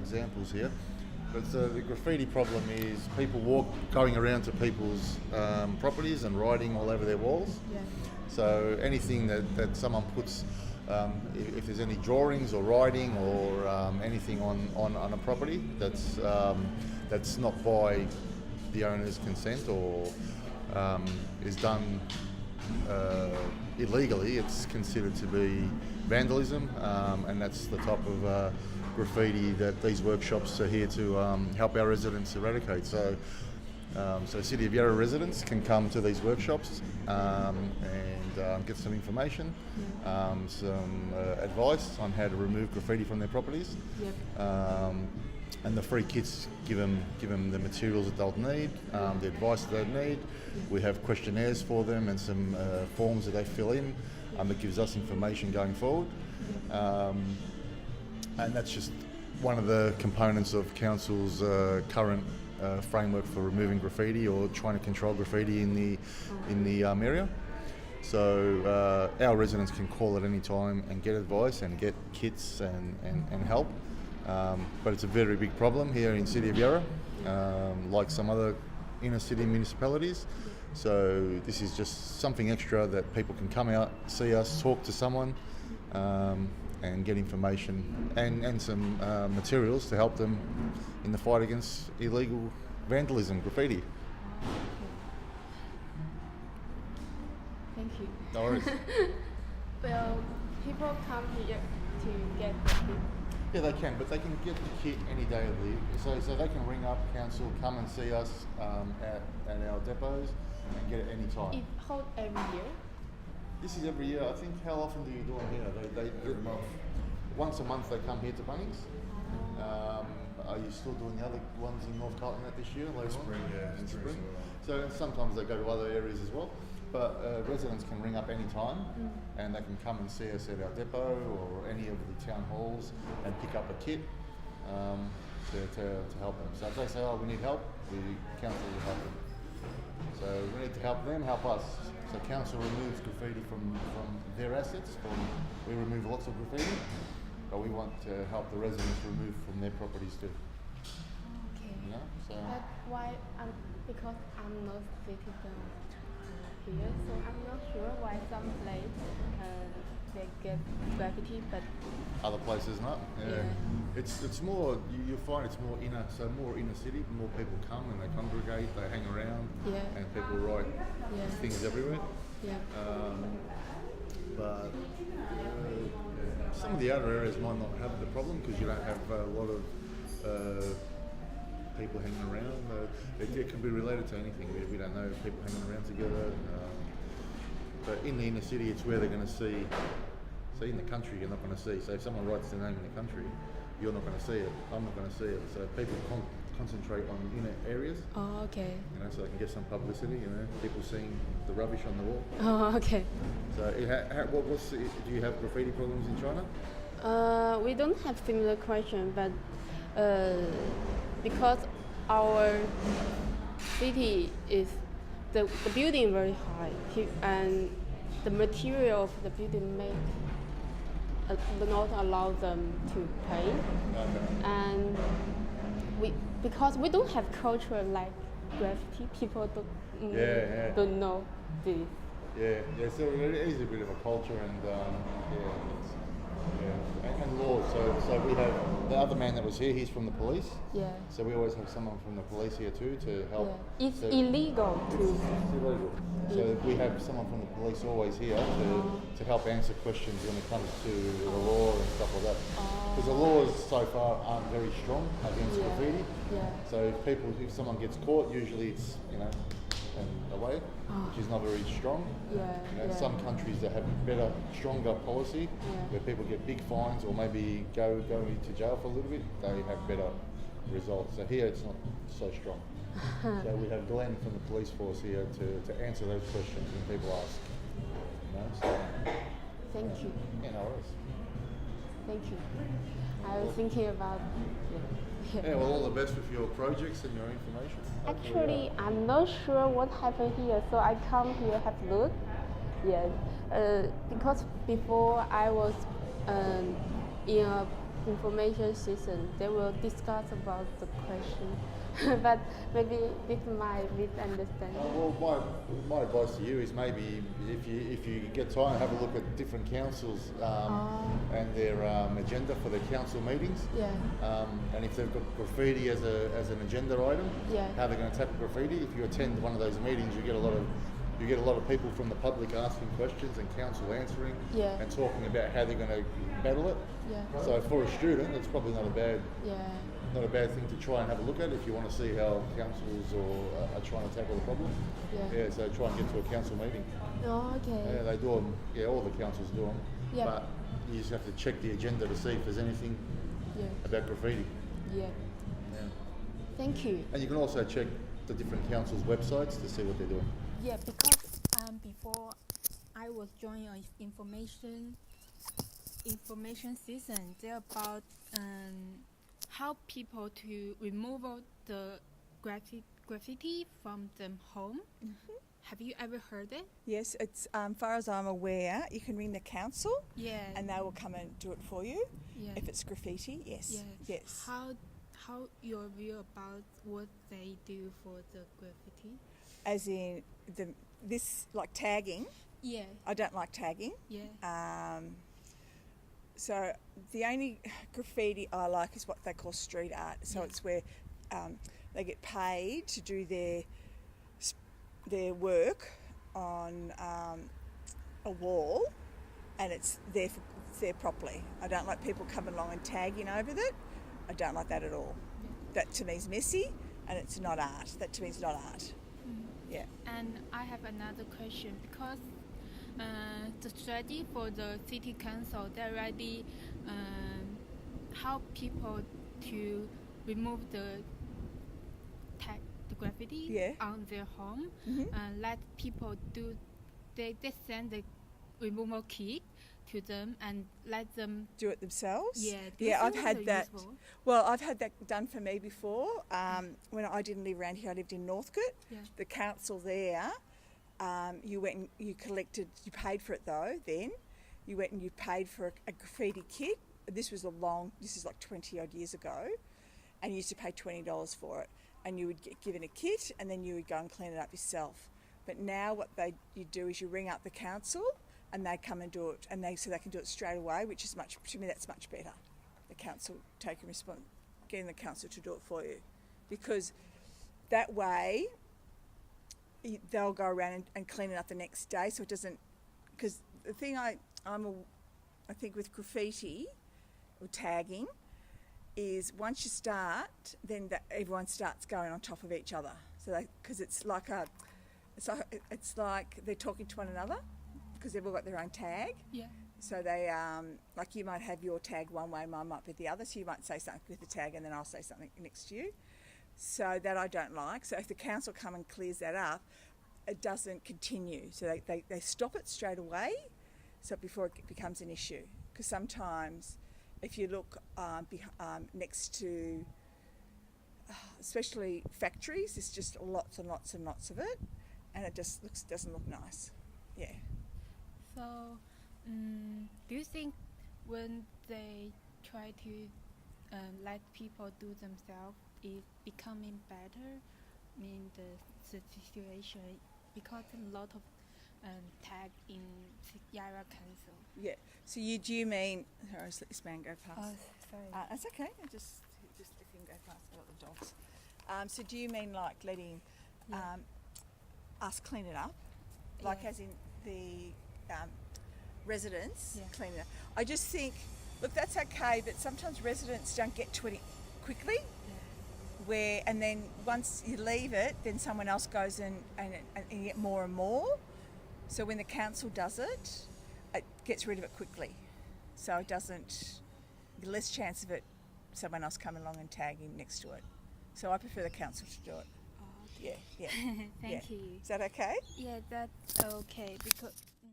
examples here. But the graffiti problem is people going around to people's properties and writing all over their walls. Yeah. So anything that someone puts, if there's any drawings or writing or anything on a property that's not by the owner's consent or is done illegally, it's considered to be vandalism, and that's the type of graffiti that these workshops are here to help our residents eradicate. So City of Yarra residents can come to these workshops and get some information, some advice on how to remove graffiti from their properties. Yep. And the free kits give them the materials that they'll need, the advice that they need. We have questionnaires for them and some forms that they fill in that gives us information going forward. And that's just one of the components of Council's current framework for removing graffiti or trying to control graffiti in the area. So our residents can call at any time and get advice and get kits and help. But it's a very big problem here in City of Yarra, like some other inner city municipalities. So this is just something extra that people can come out, see us, talk to someone, and get information and some materials to help them in the fight against illegal vandalism, graffiti. Thank you. No worries. Well, people come here to get graffiti. Yeah, they can, but they can get the kit any day of the year. So they can ring up council, come and see us at our depots and get it any time. It holds every year. This is every year. I think, how often do you do them here? They every month. Once a month they come here to Bunnings. Are you still doing the other ones in North Carlton this year? Spring, yeah. In spring. So sometimes they go to other areas as well. But residents can ring up any time and they can come and see us at our depot or any of the town halls and pick up a kit to help them. So if they say, oh, we need help, the council will help them. So we need to help them, help us. So council removes graffiti from their assets. We remove lots of graffiti, but we want to help the residents remove from their properties too. Okay. You know? So But why? Because I'm not citizen here, so I'm not sure why some place they get graffiti, but other places not. Yeah. It's more, you find it's more more inner city, more people come and they congregate, they hang around, and people write things everywhere. Yeah. But some of the other areas might not have the problem because you don't have a lot of people hanging around. It can be related to anything. We don't know people hanging around together. But in the inner city, it's where they're going to see. So in the country, you're not going to see. So if someone writes their name in the country, you're not going to see it. I'm not going to see it. So people concentrate on inner areas. Oh, okay. You know, so they can get some publicity. You know, people seeing the rubbish on the wall. Oh, okay. So do you have graffiti problems in China? We don't have similar question, but because our city is the building very high and the material of the building do not allow them to paint. Okay. And because we don't have culture like graffiti, people don't know this. Yeah. So it is a bit of a culture and laws. So we have the other man that was here. He's from the police. Yeah. So we always have someone from the police here too to help. Yeah. It's So illegal to. It's illegal. So we have someone from the police always here to help answer questions when it comes to the law and stuff like that. Because the laws so far aren't very strong against graffiti. Yeah. So if someone gets caught, usually it's away, which is not very strong. Some countries that have better, stronger policy, where people get big fines or maybe go into jail for a little bit, they have better results. So here it's not so strong. So we have Glenn from the police force here to answer those questions when people ask. You know, so, Thank you. yeah, no worries. Thank you. I was thinking about. Yeah, well, all the best with your projects and your information. Actually, I'm not sure what happened here, so I come here have a look. Yes, because before I was in a information session, they will discuss about the question. But maybe this might misunderstand. Well, my advice to you is maybe if you get time, have a look at different councils and their agenda for their council meetings. Yeah. And if they've got graffiti as an agenda item, Yeah. how they're going to tackle graffiti. If you attend one of those meetings, you get a lot of people from the public asking questions and council answering Yeah. and talking about how they're going to battle it. Yeah. So for a student, it's probably not a bad thing to try and have a look at if you want to see how councils are trying to tackle the problem. Yeah. So try and get to a council meeting. Oh, okay. Yeah, they do them. Yeah, all the councils do them. Yeah. But you just have to check the agenda to see if there's anything Yeah. about graffiti. Yeah. Yeah. Thank you. And you can also check the different councils' websites to see what they're doing. Yeah, because before I was joining an information season, they're about how people to remove all the graffiti from the home. Mm-hmm. Have you ever heard it? Yes, it's far as I'm aware, you can ring the council Yeah. and they will come and do it for you. yeah. If it's graffiti, yes. yeah. Yes. How your view about what they do for the graffiti? As in this like tagging. Yeah. I don't like tagging. Yeah. So the only graffiti I like is what they call street art. So Yeah. it's where they get paid to do their work on a wall, and it's there properly. I don't like people coming along and tagging over it. I don't like that at all. Yeah. That to me is messy, and it's not art. That to me is not art. Yeah. And I have another question because the strategy for the city council, they already help people to remove the graffiti Yeah. on their home. Mhm. Let people do. They send the removal kit to them and let them. Do it themselves. Yeah. Yeah, I've those had are that. useful. Well, I've had that done for me before. When I didn't live around here, I lived in Northcote. Yeah. The council there, you went and you collected, you paid for it though, then. You went and you paid for a graffiti kit. This is like 20 odd years ago. And you used to pay $20 for it. And you would get given a kit and then you would go and clean it up yourself. But now what you do is you ring up the council and they come and do it, and so they can do it straight away, which is to me that's much better. The council getting the council to do it for you, because that way they'll go around and clean it up the next day, so it doesn't. Because the thing I think with graffiti or tagging is once you start, then everyone starts going on top of each other. So because it's like they're talking to one another, because they've all got their own tag. Yeah. So they, like you might have your tag one way, mine might be the other. So you might say something with the tag and then I'll say something next to you. So that I don't like. So if the council come and clears that up, it doesn't continue. So they stop it straight away, so before it becomes an issue. Because sometimes if you look next to, especially factories, there's just lots and lots and lots of it, and it just doesn't look nice. Yeah. So, do you think when they try to let people do themselves, it's becoming better in the situation? Because a lot of tag in Yarra Council. Yeah. So do you mean? Sorry, just let this man go past. Oh, sorry. That's okay. Just let him go past. I've got the dogs. So do you mean like letting us clean it up, like Yeah. as in the residents Yeah. clean it up? I just think, look, that's okay, but sometimes residents don't get to it quickly. And then once you leave it, then someone else goes and you get more and more. So when the council does it, it gets rid of it quickly. So it doesn't, the less chance of it, someone else coming along and tagging next to it. So I prefer the council to do it. Oh, Yeah, yeah. Thank you. Is that okay? Yeah, that's okay because